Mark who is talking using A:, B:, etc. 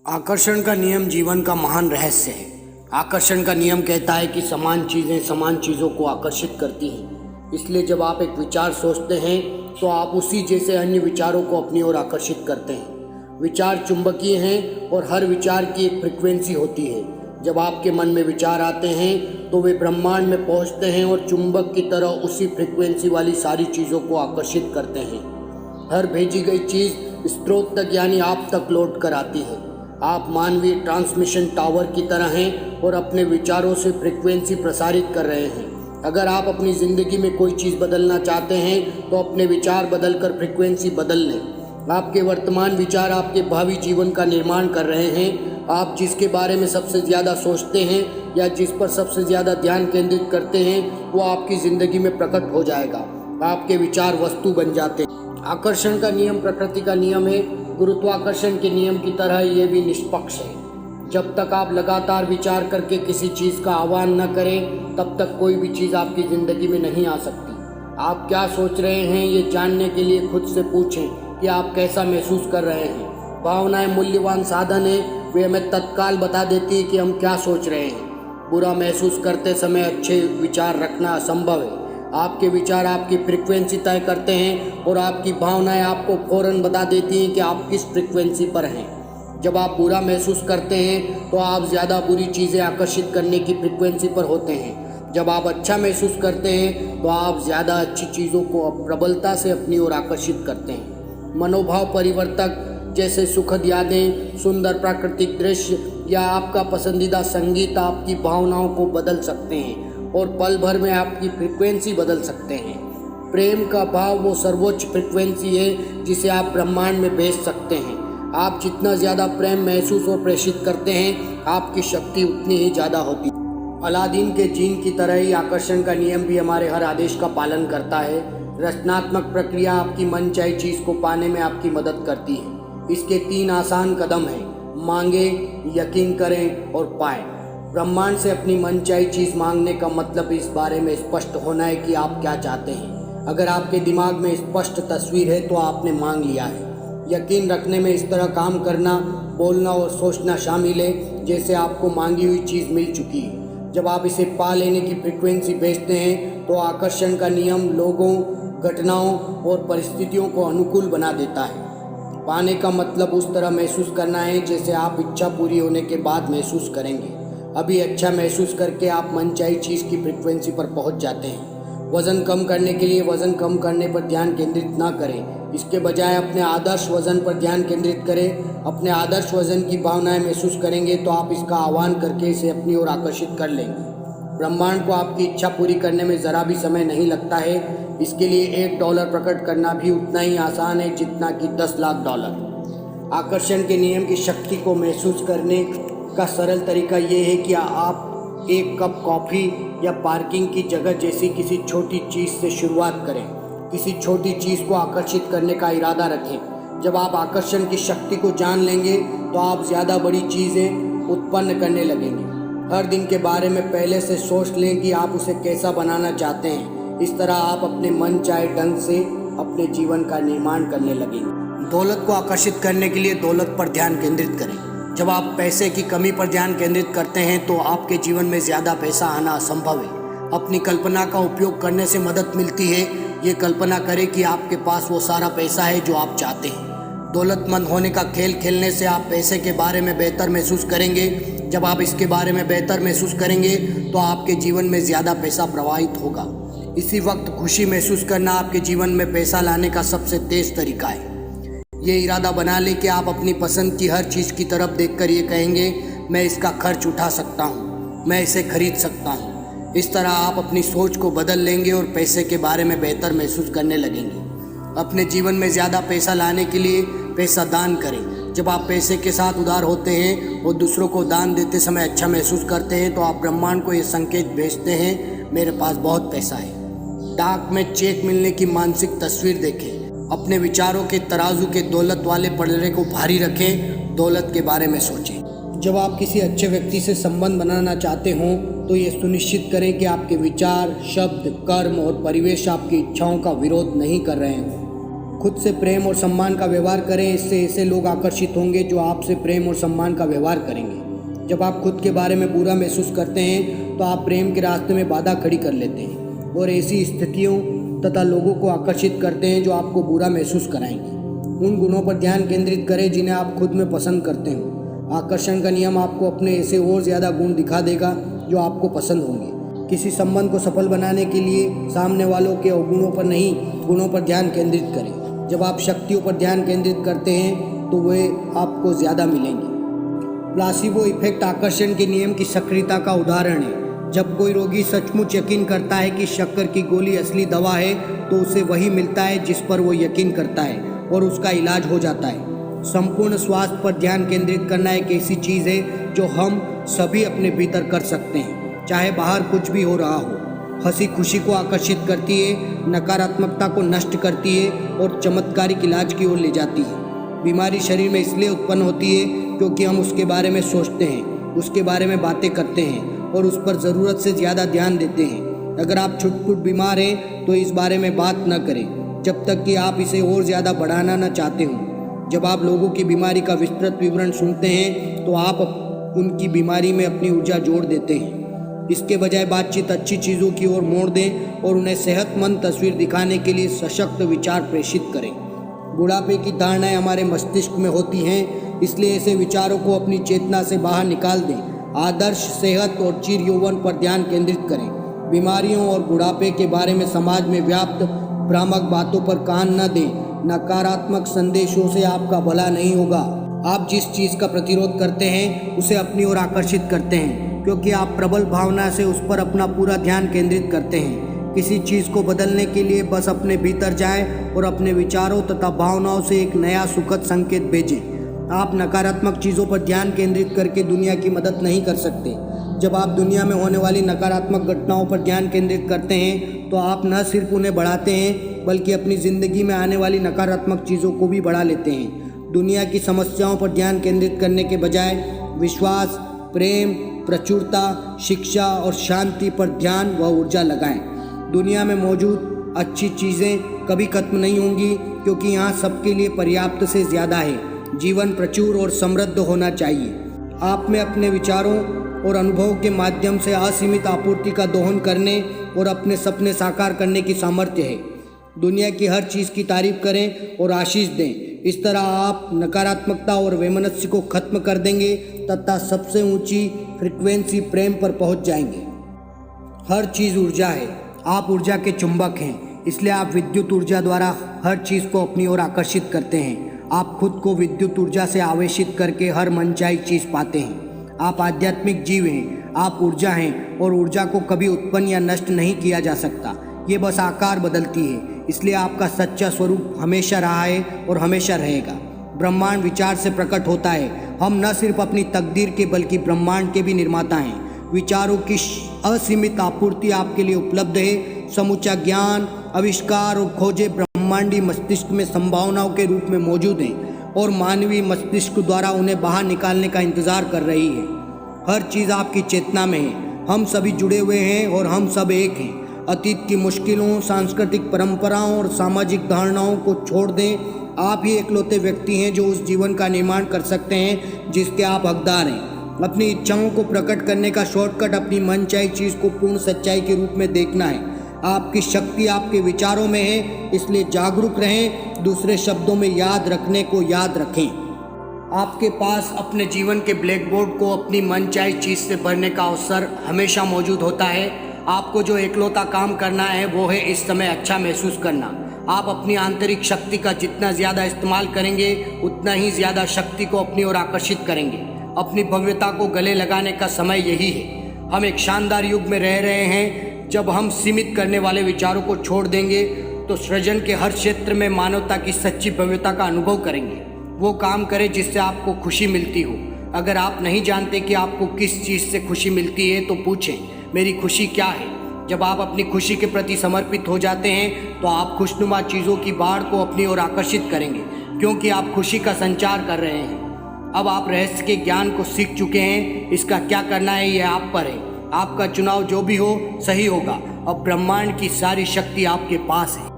A: आकर्षण का नियम जीवन का महान रहस्य है। आकर्षण का नियम कहता है कि समान चीज़ें समान चीज़ों को आकर्षित करती हैं। इसलिए जब आप एक विचार सोचते हैं तो आप उसी जैसे अन्य विचारों को अपनी ओर आकर्षित करते हैं। विचार चुंबकीय हैं और हर विचार की एक फ्रिक्वेंसी होती है। जब आपके मन में विचार आते हैं तो वे ब्रह्मांड में पहुंचते हैं और चुंबक की तरह उसी फ्रिक्वेंसी वाली सारी चीज़ों को आकर्षित करते हैं। हर भेजी गई चीज़ स्रोत तक यानी आप तक लौट कर आती है। आप मानवीय ट्रांसमिशन टावर की तरह हैं और अपने विचारों से फ्रिक्वेंसी प्रसारित कर रहे हैं। अगर आप अपनी ज़िंदगी में कोई चीज़ बदलना चाहते हैं तो अपने विचार बदलकर फ्रिक्वेंसी बदल लें। आपके वर्तमान विचार आपके भावी जीवन का निर्माण कर रहे हैं। आप जिसके बारे में सबसे ज़्यादा सोचते हैं या जिस पर सबसे ज़्यादा ध्यान केंद्रित करते हैं वो आपकी ज़िंदगी में प्रकट हो जाएगा। आपके विचार वस्तु बन जाते हैं। आकर्षण का नियम प्रकृति का नियम है। गुरुत्वाकर्षण के नियम की तरह ये भी निष्पक्ष है। जब तक आप लगातार विचार करके किसी चीज़ का आह्वान न करें तब तक कोई भी चीज़ आपकी ज़िंदगी में नहीं आ सकती। आप क्या सोच रहे हैं ये जानने के लिए खुद से पूछें कि आप कैसा महसूस कर रहे हैं। भावनाएं मूल्यवान साधन है, वे हमें तत्काल बता देती है कि हम क्या सोच रहे हैं। बुरा महसूस करते समय अच्छे विचार रखना असंभव है। आपके विचार आपकी फ्रिक्वेंसी तय करते हैं और आपकी भावनाएं आपको फौरन बता देती हैं कि आप किस फ्रिक्वेंसी पर हैं। जब आप बुरा महसूस करते हैं तो आप ज़्यादा बुरी चीज़ें आकर्षित करने की फ्रिक्वेंसी पर होते हैं। जब आप अच्छा महसूस करते हैं तो आप ज़्यादा अच्छी चीज़ों को प्रबलता से अपनी ओर आकर्षित करते हैं। मनोभाव परिवर्तक जैसे सुखद यादें, सुंदर प्राकृतिक दृश्य या आपका पसंदीदा संगीत आपकी भावनाओं को बदल सकते हैं और पल भर में आपकी फ्रिक्वेंसी बदल सकते हैं। प्रेम का भाव वो सर्वोच्च फ्रिक्वेंसी है जिसे आप ब्रह्मांड में भेज सकते हैं। आप जितना ज़्यादा प्रेम महसूस और प्रेषित करते हैं आपकी शक्ति उतनी ही ज़्यादा होती है। अलादीन के जीन की तरह ही आकर्षण का नियम भी हमारे हर आदेश का पालन करता है। रचनात्मक प्रक्रिया आपकी मनचाही चीज़ को पाने में आपकी मदद करती है। इसके 3 आसान कदम हैं: मांगे, यकीन करें और पाएं। ब्रह्मांड से अपनी मनचाही चीज़ मांगने का मतलब इस बारे में स्पष्ट होना है कि आप क्या चाहते हैं। अगर आपके दिमाग में स्पष्ट तस्वीर है तो आपने मांग लिया है। यकीन रखने में इस तरह काम करना, बोलना और सोचना शामिल है जैसे आपको मांगी हुई चीज़ मिल चुकी है। जब आप इसे पा लेने की फ्रिक्वेंसी भेजते हैं तो आकर्षण का नियम लोगों, घटनाओं और परिस्थितियों को अनुकूल बना देता है। पाने का मतलब उस तरह महसूस करना है जैसे आप इच्छा पूरी होने के बाद महसूस करेंगे। अभी अच्छा महसूस करके आप मनचाही चीज़ की फ्रिक्वेंसी पर पहुंच जाते हैं। वज़न कम करने के लिए वज़न कम करने पर ध्यान केंद्रित ना करें, इसके बजाय अपने आदर्श वज़न पर ध्यान केंद्रित करें। अपने आदर्श वज़न की भावनाएं महसूस करेंगे तो आप इसका आह्वान करके इसे अपनी ओर आकर्षित कर लेंगे। ब्रह्मांड को आपकी इच्छा पूरी करने में ज़रा भी समय नहीं लगता है। इसके लिए $1 प्रकट करना भी उतना ही आसान है जितना कि $10 लाख। आकर्षण के नियम की शक्ति को महसूस करने का सरल तरीका ये है कि आप एक कप कॉफ़ी या पार्किंग की जगह जैसी किसी छोटी चीज़ से शुरुआत करें। किसी छोटी चीज़ को आकर्षित करने का इरादा रखें। जब आप आकर्षण की शक्ति को जान लेंगे तो आप ज़्यादा बड़ी चीज़ें उत्पन्न करने लगेंगे। हर दिन के बारे में पहले से सोच लें कि आप उसे कैसा बनाना चाहते हैं। इस तरह आप अपने मन चाहे ढंग से अपने जीवन का निर्माण करने लगेंगे। दौलत को आकर्षित करने के लिए दौलत पर ध्यान केंद्रित करें। जब आप पैसे की कमी पर ध्यान केंद्रित करते हैं तो आपके जीवन में ज़्यादा पैसा आना असंभव है। अपनी कल्पना का उपयोग करने से मदद मिलती है। ये कल्पना करें कि आपके पास वो सारा पैसा है जो आप चाहते हैं। दौलतमंद होने का खेल खेलने से आप पैसे के बारे में बेहतर महसूस करेंगे। जब आप इसके बारे में बेहतर महसूस करेंगे तो आपके जीवन में ज़्यादा पैसा प्रवाहित होगा। इसी वक्त खुशी महसूस करना आपके जीवन में पैसा लाने का सबसे तेज़ तरीका है। ये इरादा बना लें कि आप अपनी पसंद की हर चीज़ की तरफ देखकर ये कहेंगे, मैं इसका खर्च उठा सकता हूँ, मैं इसे खरीद सकता हूँ। इस तरह आप अपनी सोच को बदल लेंगे और पैसे के बारे में बेहतर महसूस करने लगेंगे। अपने जीवन में ज़्यादा पैसा लाने के लिए पैसा दान करें। जब आप पैसे के साथ उदार होते हैं और दूसरों को दान देते समय अच्छा महसूस करते हैं तो आप ब्रह्मांड को ये संकेत भेजते हैं, मेरे पास बहुत पैसा है। डाक में चेक मिलने की मानसिक तस्वीर देखें। अपने विचारों के तराजू के दौलत वाले पलड़े को भारी रखें। दौलत के बारे में सोचें। जब आप किसी अच्छे व्यक्ति से संबंध बनाना चाहते हों तो ये सुनिश्चित करें कि आपके विचार, शब्द, कर्म और परिवेश आपकी इच्छाओं का विरोध नहीं कर रहे हों। खुद से प्रेम और सम्मान का व्यवहार करें। इससे ऐसे लोग आकर्षित होंगे जो आपसे प्रेम और सम्मान का व्यवहार करेंगे। जब आप खुद के बारे में बुरा महसूस करते हैं तो आप प्रेम के रास्ते में बाधा खड़ी कर लेते हैं और ऐसी स्थितियों तथा लोगों को आकर्षित करते हैं जो आपको बुरा महसूस कराएंगे। उन गुणों पर ध्यान केंद्रित करें जिन्हें आप खुद में पसंद करते हो। आकर्षण का नियम आपको अपने ऐसे और ज़्यादा गुण दिखा देगा जो आपको पसंद होंगे। किसी संबंध को सफल बनाने के लिए सामने वालों के अवगुणों पर नहीं, गुणों पर ध्यान केंद्रित करें। जब आप शक्तियों पर ध्यान केंद्रित करते हैं तो वे आपको ज़्यादा मिलेंगे। प्लासिबो इफेक्ट आकर्षण के नियम की सक्रियता का उदाहरण है। जब कोई रोगी सचमुच यकीन करता है कि शक्कर की गोली असली दवा है तो उसे वही मिलता है जिस पर वो यकीन करता है और उसका इलाज हो जाता है। संपूर्ण स्वास्थ्य पर ध्यान केंद्रित करना एक ऐसी चीज़ है जो हम सभी अपने भीतर कर सकते हैं, चाहे बाहर कुछ भी हो रहा हो। हंसी खुशी को आकर्षित करती है, नकारात्मकता को नष्ट करती है और चमत्कारिक इलाज की ओर ले जाती है। बीमारी शरीर में इसलिए उत्पन्न होती है क्योंकि हम उसके बारे में सोचते हैं, उसके बारे में बातें करते हैं और उस पर ज़रूरत से ज़्यादा ध्यान देते हैं। अगर आप छुटपुट बीमार हैं तो इस बारे में बात न करें जब तक कि आप इसे और ज़्यादा बढ़ाना न चाहते हों। जब आप लोगों की बीमारी का विस्तृत विवरण सुनते हैं तो आप उनकी बीमारी में अपनी ऊर्जा जोड़ देते हैं। इसके बजाय बातचीत अच्छी चीज़ों की ओर मोड़ दें और उन्हें सेहतमंद तस्वीर दिखाने के लिए सशक्त विचार प्रेषित करें। बुढ़ापे की धारणाएं हमारे मस्तिष्क में होती हैं, इसलिए ऐसे विचारों को अपनी चेतना से बाहर निकाल दें। आदर्श सेहत और चिर यौवन पर ध्यान केंद्रित करें। बीमारियों और बुढ़ापे के बारे में समाज में व्याप्त भ्रामक बातों पर कान न दें। नकारात्मक संदेशों से आपका भला नहीं होगा। आप जिस चीज़ का प्रतिरोध करते हैं उसे अपनी ओर आकर्षित करते हैं, क्योंकि आप प्रबल भावना से उस पर अपना पूरा ध्यान केंद्रित करते हैं। किसी चीज़ को बदलने के लिए बस अपने भीतर जाएं और अपने विचारों तथा भावनाओं से एक नया सुखद संकेत भेजें। आप नकारात्मक चीज़ों पर ध्यान केंद्रित करके दुनिया की मदद नहीं कर सकते। जब आप दुनिया में होने वाली नकारात्मक घटनाओं पर ध्यान केंद्रित करते हैं तो आप न सिर्फ उन्हें बढ़ाते हैं बल्कि अपनी ज़िंदगी में आने वाली नकारात्मक चीज़ों को भी बढ़ा लेते हैं। दुनिया की समस्याओं पर ध्यान केंद्रित करने के बजाय विश्वास, प्रेम, प्रचुरता, शिक्षा और शांति पर ध्यान व ऊर्जा लगाएं। दुनिया में मौजूद अच्छी चीज़ें कभी खत्म नहीं होंगी, क्योंकि यहाँ सबके लिए पर्याप्त से ज़्यादा है। जीवन प्रचुर और समृद्ध होना चाहिए। आप में अपने विचारों और अनुभवों के माध्यम से असीमित आपूर्ति का दोहन करने और अपने सपने साकार करने की सामर्थ्य है। दुनिया की हर चीज़ की तारीफ करें और आशीष दें। इस तरह आप नकारात्मकता और वैमनस्य को खत्म कर देंगे तथा सबसे ऊंची फ्रीक्वेंसी प्रेम पर पहुंच जाएंगे। हर चीज़ ऊर्जा है। आप ऊर्जा के चुंबक हैं, इसलिए आप विद्युत ऊर्जा द्वारा हर चीज़ को अपनी ओर आकर्षित करते हैं। आप खुद को विद्युत ऊर्जा से आवेशित करके हर मनचाही चीज़ पाते हैं। आप आध्यात्मिक जीव हैं, आप ऊर्जा हैं और ऊर्जा को कभी उत्पन्न या नष्ट नहीं किया जा सकता। ये बस आकार बदलती है, इसलिए आपका सच्चा स्वरूप हमेशा रहा है और हमेशा रहेगा। ब्रह्मांड विचार से प्रकट होता है। हम न सिर्फ अपनी तकदीर के बल्कि ब्रह्मांड के भी निर्माता हैं। विचारों की असीमित आपूर्ति आपके लिए उपलब्ध है। समूचा ज्ञान, आविष्कार और खोजें ब्रह्मांडी मस्तिष्क में संभावनाओं के रूप में मौजूद हैं और मानवीय मस्तिष्क द्वारा उन्हें बाहर निकालने का इंतजार कर रही है। हर चीज़ आपकी चेतना में है। हम सभी जुड़े हुए हैं और हम सब एक हैं। अतीत की मुश्किलों, सांस्कृतिक परंपराओं और सामाजिक धारणाओं को छोड़ दें। आप ही एकलौते व्यक्ति हैं जो उस जीवन का निर्माण कर सकते हैं जिसके आप हकदार हैं। अपनी इच्छाओं को प्रकट करने का शॉर्टकट अपनी मनचाही चीज़ को पूर्ण सच्चाई के रूप में देखना है। आपकी शक्ति आपके विचारों में है, इसलिए जागरूक रहें। दूसरे शब्दों में याद रखने को याद रखें। आपके पास अपने जीवन के ब्लैक बोर्ड को अपनी मनचाही चीज़ से भरने का अवसर हमेशा मौजूद होता है। आपको जो एकलौता काम करना है वो है इस समय अच्छा महसूस करना। आप अपनी आंतरिक शक्ति का जितना ज़्यादा इस्तेमाल करेंगे उतना ही ज़्यादा शक्ति को अपनी ओर आकर्षित करेंगे। अपनी भव्यता को गले लगाने का समय यही है। हम एक शानदार युग में रह रहे हैं। जब हम सीमित करने वाले विचारों को छोड़ देंगे तो सृजन के हर क्षेत्र में मानवता की सच्ची भव्यता का अनुभव करेंगे। वो काम करें जिससे आपको खुशी मिलती हो। अगर आप नहीं जानते कि आपको किस चीज़ से खुशी मिलती है तो पूछें, मेरी खुशी क्या है? जब आप अपनी खुशी के प्रति समर्पित हो जाते हैं तो आप खुशनुमा चीज़ों की बाढ़ को अपनी ओर आकर्षित करेंगे, क्योंकि आप खुशी का संचार कर रहे हैं। अब आप रहस्य के ज्ञान को सीख चुके हैं। इसका क्या करना है यह आप पर है। आपका चुनाव जो भी हो सही होगा। अब ब्रह्मांड की सारी शक्ति आपके पास है।